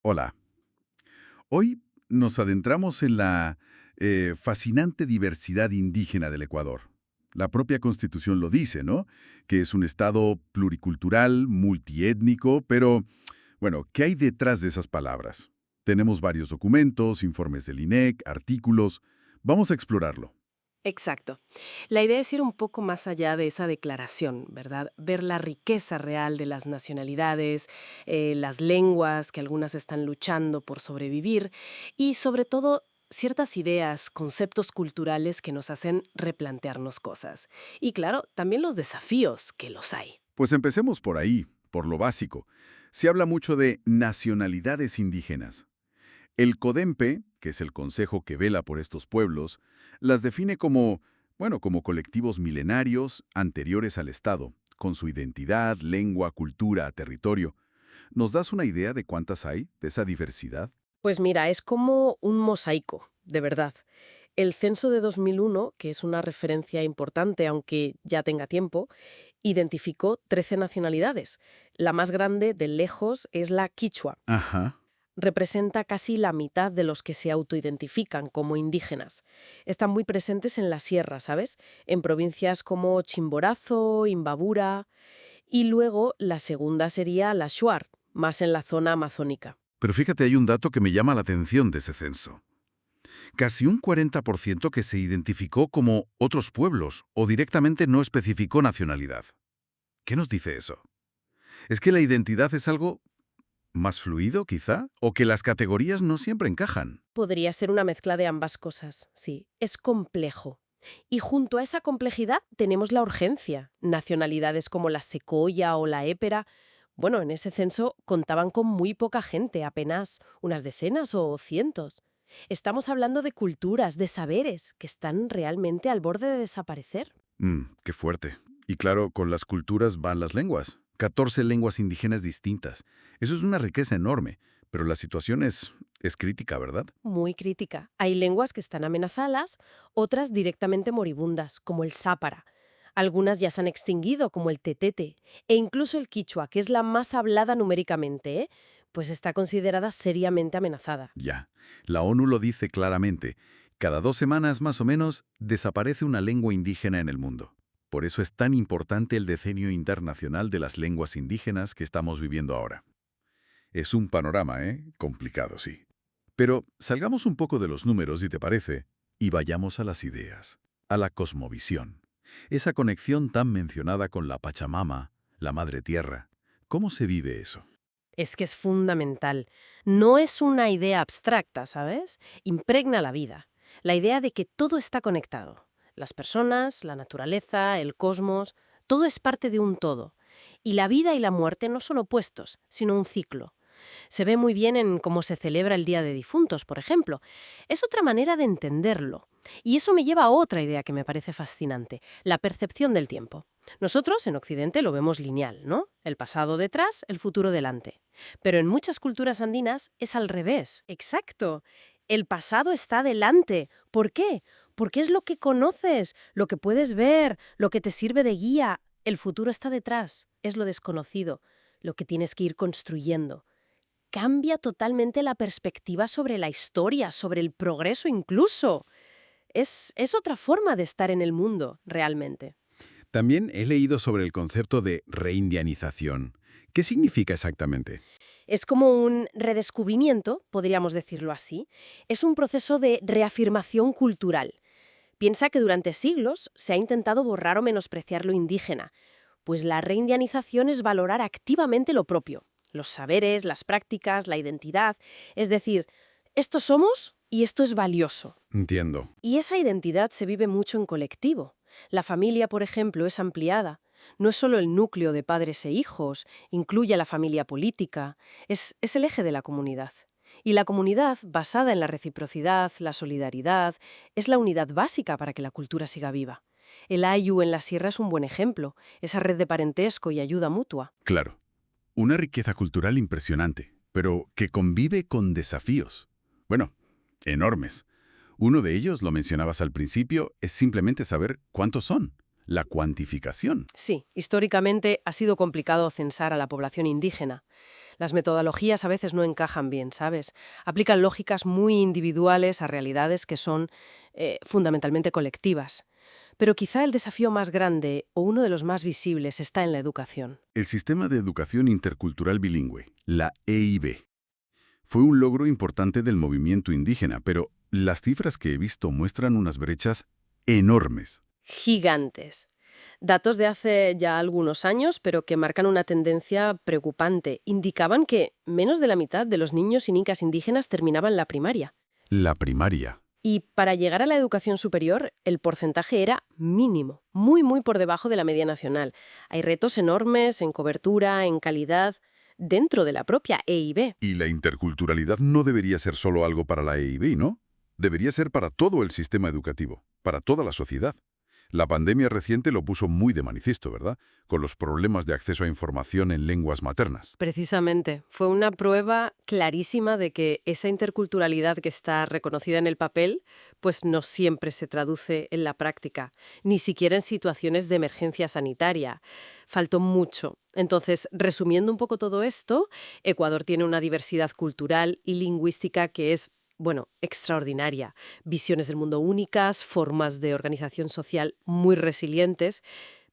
Hola. Hoy nos adentramos en la fascinante diversidad indígena del Ecuador. La propia Constitución lo dice, ¿no? Que es un estado pluricultural, multiétnico, pero, bueno, ¿qué hay detrás de esas palabras? Tenemos varios documentos, informes del INEC, artículos. Vamos a explorarlo. Exacto. La idea es ir un poco más allá de esa declaración, ¿verdad? Ver la riqueza real de las nacionalidades, las lenguas que algunas están luchando por sobrevivir y sobre todo ciertas ideas, conceptos culturales que nos hacen replantearnos cosas. Y claro, también los desafíos que los hay. Pues empecemos por ahí, por lo básico. Se habla mucho de nacionalidades indígenas. El CODEMPE, que es el consejo que vela por estos pueblos, las define como, bueno, como colectivos milenarios anteriores al Estado, con su identidad, lengua, cultura, territorio. ¿Nos das una idea de cuántas hay, de esa diversidad? Pues mira, es como un mosaico, de verdad. El censo de 2001, que es una referencia importante aunque ya tenga tiempo, identificó 13 nacionalidades. La más grande, de lejos, es la quichua. Ajá. Representa casi la mitad de los que se autoidentifican como indígenas. Están muy presentes en la sierra, ¿sabes? En provincias como Chimborazo, Imbabura. Y luego la segunda sería la shuar, más en la zona amazónica. Pero fíjate, hay un dato que me llama la atención de ese censo. Casi un 40% que se identificó como otros pueblos o directamente no especificó nacionalidad. ¿Qué nos dice eso? ¿Es que la identidad es algo más fluido, quizá? ¿O que las categorías no siempre encajan? Podría ser una mezcla de ambas cosas, sí. Es complejo. Y junto a esa complejidad tenemos la urgencia. Nacionalidades como la secoya o la épera, bueno, en ese censo contaban con muy poca gente, apenas unas decenas o cientos. Estamos hablando de culturas, de saberes, que están realmente al borde de desaparecer. Qué fuerte. Y claro, con las culturas van las lenguas. 14 lenguas indígenas distintas. Eso es una riqueza enorme, pero la situación es crítica, ¿verdad? Muy crítica. Hay lenguas que están amenazadas, otras directamente moribundas, como el sápara. Algunas ya se han extinguido, como el tetete, e incluso el quichua, que es la más hablada numéricamente, pues está considerada seriamente amenazada. Ya. La ONU lo dice claramente. Cada 2 semanas, más o menos, desaparece una lengua indígena en el mundo. Por eso es tan importante el Decenio Internacional de las Lenguas Indígenas que estamos viviendo ahora. Es un panorama, ¿eh? Complicado, sí. Pero salgamos un poco de los números, si te parece, y vayamos a las ideas, a la cosmovisión. Esa conexión tan mencionada con la Pachamama, la Madre Tierra. ¿Cómo se vive eso? Es que es fundamental. No es una idea abstracta, ¿sabes? Impregna la vida. La idea de que todo está conectado. Las personas, la naturaleza, el cosmos, todo es parte de un todo. Y la vida y la muerte no son opuestos, sino un ciclo. Se ve muy bien en cómo se celebra el Día de Difuntos, por ejemplo. Es otra manera de entenderlo. Y eso me lleva a otra idea que me parece fascinante, la percepción del tiempo. Nosotros en Occidente lo vemos lineal, ¿no? El pasado detrás, el futuro delante. Pero en muchas culturas andinas es al revés. Exacto. El pasado está delante. ¿Por qué? Porque es lo que conoces, lo que puedes ver, lo que te sirve de guía. El futuro está detrás, es lo desconocido, lo que tienes que ir construyendo. Cambia totalmente la perspectiva sobre la historia, sobre el progreso incluso. Es otra forma de estar en el mundo, realmente. También he leído sobre el concepto de reindianización. ¿Qué significa exactamente? Es como un redescubrimiento, podríamos decirlo así. Es un proceso de reafirmación cultural. Piensa que durante siglos se ha intentado borrar o menospreciar lo indígena, pues la reindianización es valorar activamente lo propio, los saberes, las prácticas, la identidad. Es decir, esto somos y esto es valioso. Entiendo. Y esa identidad se vive mucho en colectivo. La familia, por ejemplo, es ampliada. No es solo el núcleo de padres e hijos, incluye a la familia política. Es el eje de la comunidad. Y la comunidad, basada en la reciprocidad, la solidaridad, es la unidad básica para que la cultura siga viva. El Ayu en la sierra es un buen ejemplo, esa red de parentesco y ayuda mutua. Claro. Una riqueza cultural impresionante, pero que convive con desafíos. Bueno, enormes. Uno de ellos, lo mencionabas al principio, es simplemente saber cuántos son. La cuantificación. Sí, históricamente ha sido complicado censar a la población indígena. Las metodologías a veces no encajan bien, ¿sabes? Aplican lógicas muy individuales a realidades que son fundamentalmente colectivas. Pero quizá el desafío más grande o uno de los más visibles está en la educación. El Sistema de Educación Intercultural Bilingüe, la EIB, fue un logro importante del movimiento indígena, pero las cifras que he visto muestran unas brechas enormes. Gigantes. Datos de hace ya algunos años, pero que marcan una tendencia preocupante, indicaban que menos de la mitad de los niños y niñas indígenas terminaban la primaria. La primaria. Y para llegar a la educación superior, el porcentaje era mínimo, muy por debajo de la media nacional. Hay retos enormes en cobertura, en calidad, dentro de la propia EIB. Y la interculturalidad no debería ser solo algo para la EIB, ¿no? Debería ser para todo el sistema educativo, para toda la sociedad. La pandemia reciente lo puso muy de manifiesto, ¿verdad? Con los problemas de acceso a información en lenguas maternas. Precisamente, fue una prueba clarísima de que esa interculturalidad que está reconocida en el papel, pues no siempre se traduce en la práctica, ni siquiera en situaciones de emergencia sanitaria. Faltó mucho. Entonces, resumiendo un poco todo esto, Ecuador tiene una diversidad cultural y lingüística que es extraordinaria. Visiones del mundo únicas, formas de organización social muy resilientes,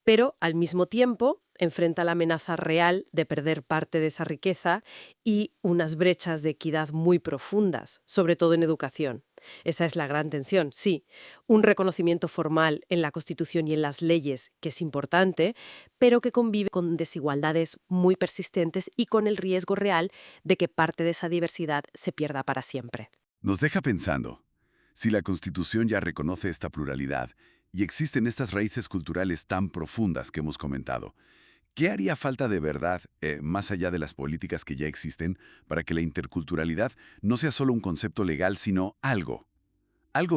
pero al mismo tiempo enfrenta la amenaza real de perder parte de esa riqueza y unas brechas de equidad muy profundas, sobre todo en educación. Esa es la gran tensión, sí. Un reconocimiento formal en la Constitución y en las leyes, que es importante, pero que convive con desigualdades muy persistentes y con el riesgo real de que parte de esa diversidad se pierda para siempre. Nos deja pensando, si la Constitución ya reconoce esta pluralidad y existen estas raíces culturales tan profundas que hemos comentado, ¿qué haría falta de verdad, más allá de las políticas que ya existen, para que la interculturalidad no sea solo un concepto legal, sino algo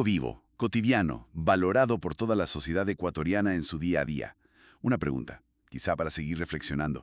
vivo, cotidiano, valorado por toda la sociedad ecuatoriana en su día a día? Una pregunta, quizá para seguir reflexionando.